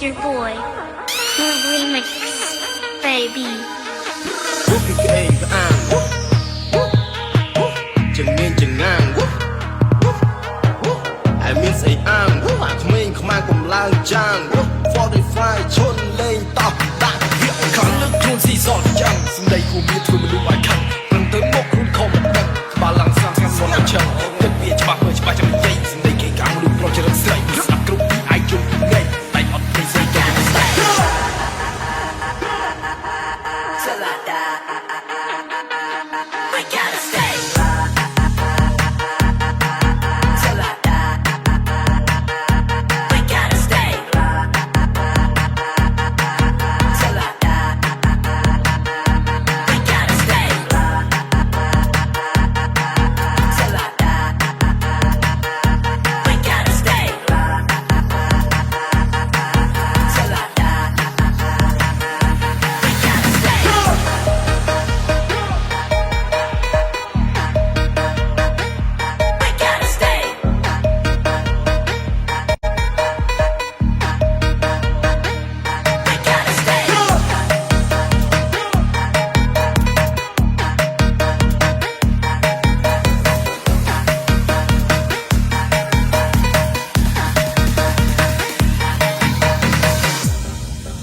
your boy, Blue Remix, baby. Chừng miên chừng ngang ai miên say ăn bạn mình không ai cùng lang trang 45 chôn lên tao bạn việc khăn nước khuôn xì giọt chăng xung đây khu miên thôi mà đúng ai khăn lần tới một khuôn không một đằng ba lăng sang sang son làm chân đất việt cho bạn mới cho bạn cho mình dây xung đây kể cả một lúc lo cho đất sậy sắp cướp ai chung ngay tay ọt tay dây cho mình stay I gotta stay.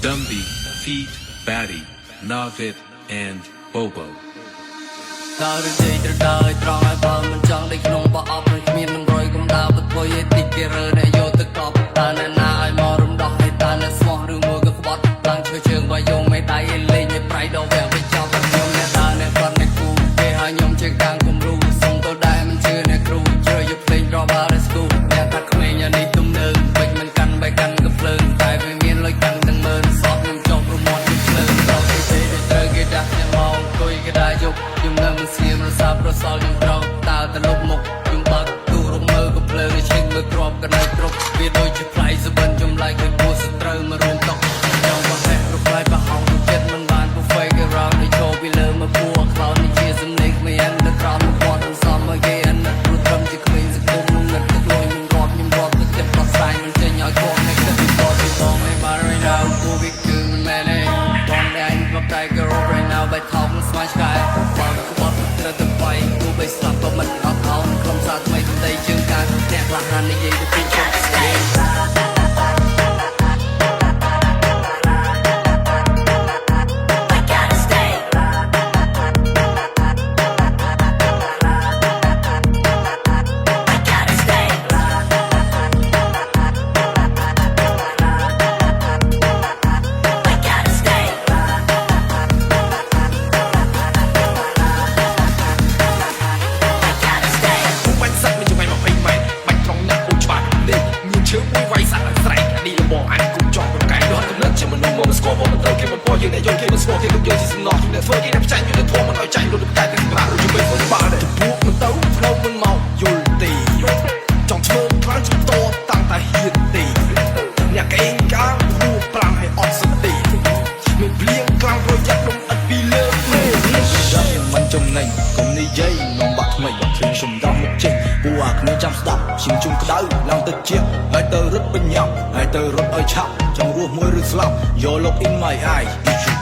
Dumby, Feet, Batty, Nugget, and Bobo. តើរឿងជ័យត្រូវដើរឲ្យត្រង់ឲ្យបើមិនចង់ដេកក្នុងបោះអប់នឹងគ្មាននឹងរយកំដៅបធ្វើយេតិចគេរើអ្នកយកទៅកប់តើអ្នកណាឲ្យមករំដោះឲ្យតើអ្នកស្មោះឬមួយក៏ក្បត់ឡើងឈើជើងបើយងមេដៃឯលេងឲ្យប្រៃដល់វាបញ្ចប់ខ្ញុំអ្នកតើអ្នកគាត់អ្នកគូគេឲ្យខ្ញុំជាកាំងគំរូសុំទៅដែរមិនជឿអ្នកគ្រូជ្រើយកភ្លេងរបារស្គូអ្នកថាក្មេងនេះទំនើងពេចមិនកាន់បែកកាន់ក៏ភ្លើងតែវាមានលុយកាន់ទាំងមើលសោះខ្ញុំចង់ប្រមាត់ភ្លើងដល់គេត្រូវគេដាក់ខ្ញុំមកអង្គុយគេដែរយកខ្ញុំនៅមិនស្ងៀមរសាប្រសល់ខ្ញុំត្រូវតើទៅលុបមុខខ្ញុំបើកទូរំមើលក៏ភ្លើងឈឹងមើលក្របកណៃគ្រប់វាដូចជាផ្លៃសបិនចំឡាយគេពូសត្រូវមករួមតុកខ្ញុំក៏ហេរផ្លៃប្រហោងចិត្តមិនបានពូហ្វេគេរ៉ោនេះចូលពីលើមកពួរខ្លោនេះជាសំណេកមិនអាននៅក្រោមមកគាត់នឹងសំមកគេអានព្រោះត្រឹមជាក្មេងសង្គមនឹងនឹកទៅលួយខ្ញុំរាប់ទៅចិត្តដោះស្រាយមិនចេញឲ្យគាត់នេះគិតពីគាត់ពីបងឯបារៃណៅពូវាគឺមិនមែនទេបងតែអញប្រាប់តែគេរ៉ូរៃណៅបែថោកនឹងស្មាឆ្កែបងក្បត់ត្រូវទៅបាយគូបីស្លាប់ក៏មិនអត់ថោក្រុមសារថ្មីទៅដីជើងការអ្នកក្លាហាននិយាយទៅពីជុំស្គាល់ យើងអ្នកយល់គេមិនស្គាល់គេលោកយកជាសំណោះយើងអ្នកធ្វើគេអ្នកផ្ចាញ់យើងអ្នកធំមិនឲ្យចាញ់លោកតែតែសម្រាប់យើងមិនធ្វើបាល់ទៅពួកមិនទៅផ្លូវមិនមកយល់ទេចង់ធ្វើខ្លាំងជំតតាំងតែហ៊ានទេអ្នកកេងកាងហួរប្រាំឲ្យអត់សតិមានភ្លៀងខ្លាំងប្រយ័ត្នដុំអត់ពីលើមេមិនចំណេញកុំនិយាយនំបាក់ថ្មីបាក់គ្រឿងសំដៅមកចេញពួកអាគ្នាចាំស្ដាប់ឈឹងជុំក្តៅឡើងទៅជាហើយទៅរត់បញ្ញាប់ហើយទៅរត់ឲ្យឆាប់ចង់រស់មួយឬស្លាប់យក look in my eye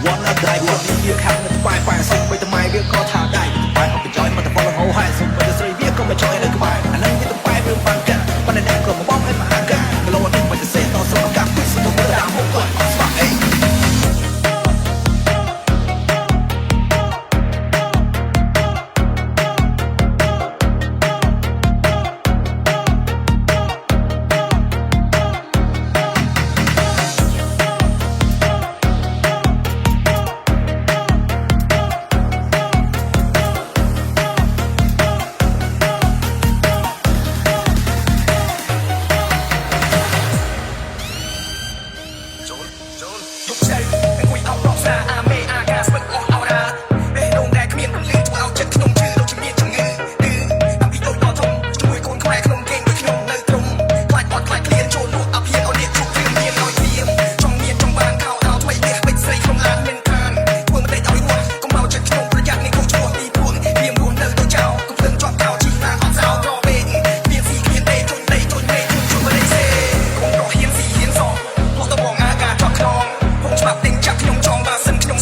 wanna die វត្តនេះវាខាងនៅក្បែរប៉ែសុំបីថ្មវាក៏ថាដៃប៉ែអត់បញ្ចយមកតែបងហៅហែសុំបីស្រីវាក៏មិនចយនៅក្បែរអានឹងវាទៅប៉ែរឿងបានកាត់ប៉ុន្តែអ្នកក៏មកបងឲ្យមកអាកាត់គីឡូនេះមិនទៅសេតតស្រកាប់ពីសុំទៅតាមមកគាត់អត់ស្បាក់អី I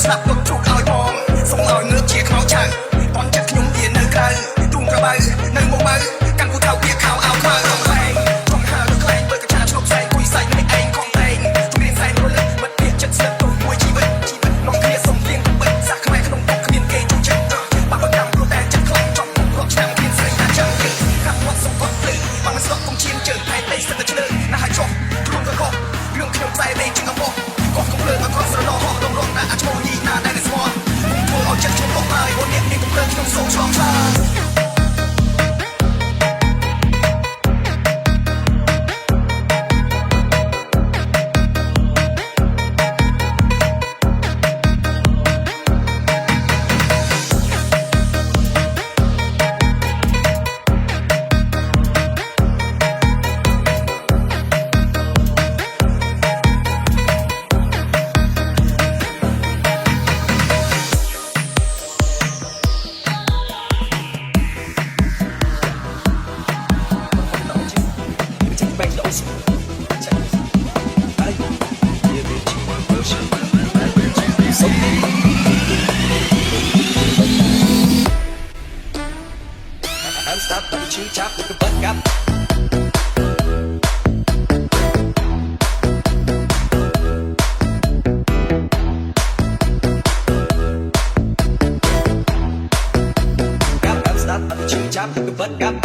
ស្លាប់លោកជូកឲ្យបងសូមឲ្យងើបជាខ្មៅឆៅតន់ចិត្តខ្ញុំវានៅក្រៅទូងក្របៅនៅមុខម៉ៅកាន់ពូថៅវាខោអោខ្មៅកំឡែងកុំហើលើខ្លែងបើកញ្ចាឆ្លប់ផ្សែងគួយសាច់នេះឯងខំតែងជំរាបសែងរលឹកមិត្តភក្តិចិត្តស្និទ្ធទុំមួយជីវិតលោកគ្នាសុំទៀងបិទសាក់ខ្មែរក្នុងពុកគ្មានគេជួយចិត្តបាក់បកម្មព្រោះតែចិត្តខ្លាំងចង់ពុករកឆ្នាំគ្មានស្រីណាចាំយើងកាត់វត្តសុំគាត់ភ្លឺបើមិនស្ដកកុំឈាមជើងផែនដីសិតតែឆ្លើណាស់ឲ្យចុះខ្លួនក៏ខុសរឿងខ្ញុំខ្សែដេកជាងអបោះកោះកំភ្លើងអកស្រណោហោះដងរងណាអាចឈ្មោះញីណាដែលស្មោះធ្វើឲ្យចិត្តខ្ញុំអស់ហើយបងអ្នកមានកំភ្លើងខ្ញុំសូមឆ្លងឆ្លាI'm stop ទៅឈឺចាប់ទៅបាត់កាប់ចាប់ទៅបាត់កាប់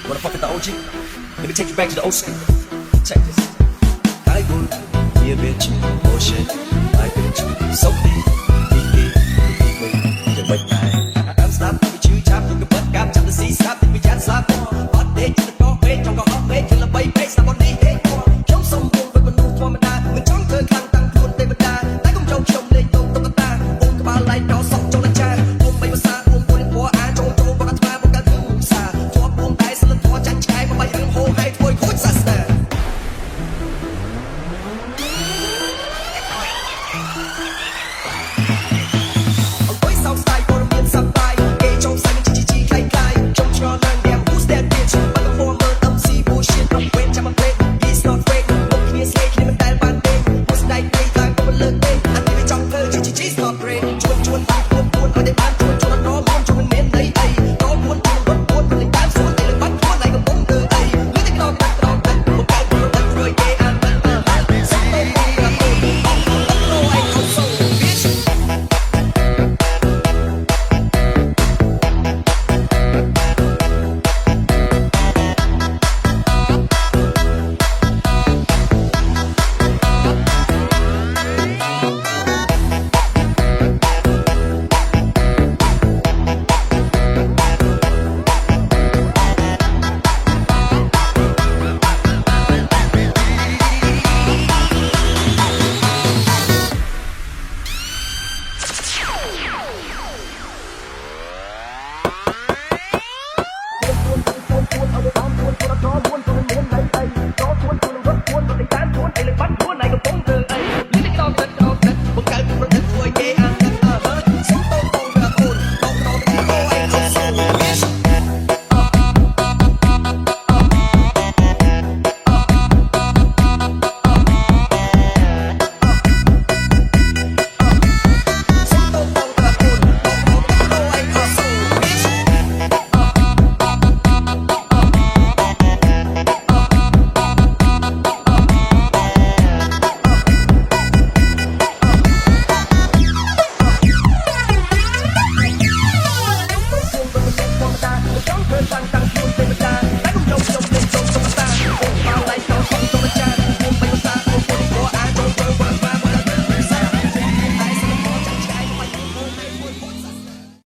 Wanna fuck with the OG? Let me take you back to the old school. Check this. I would be a bitch, bullshit, I bitch, so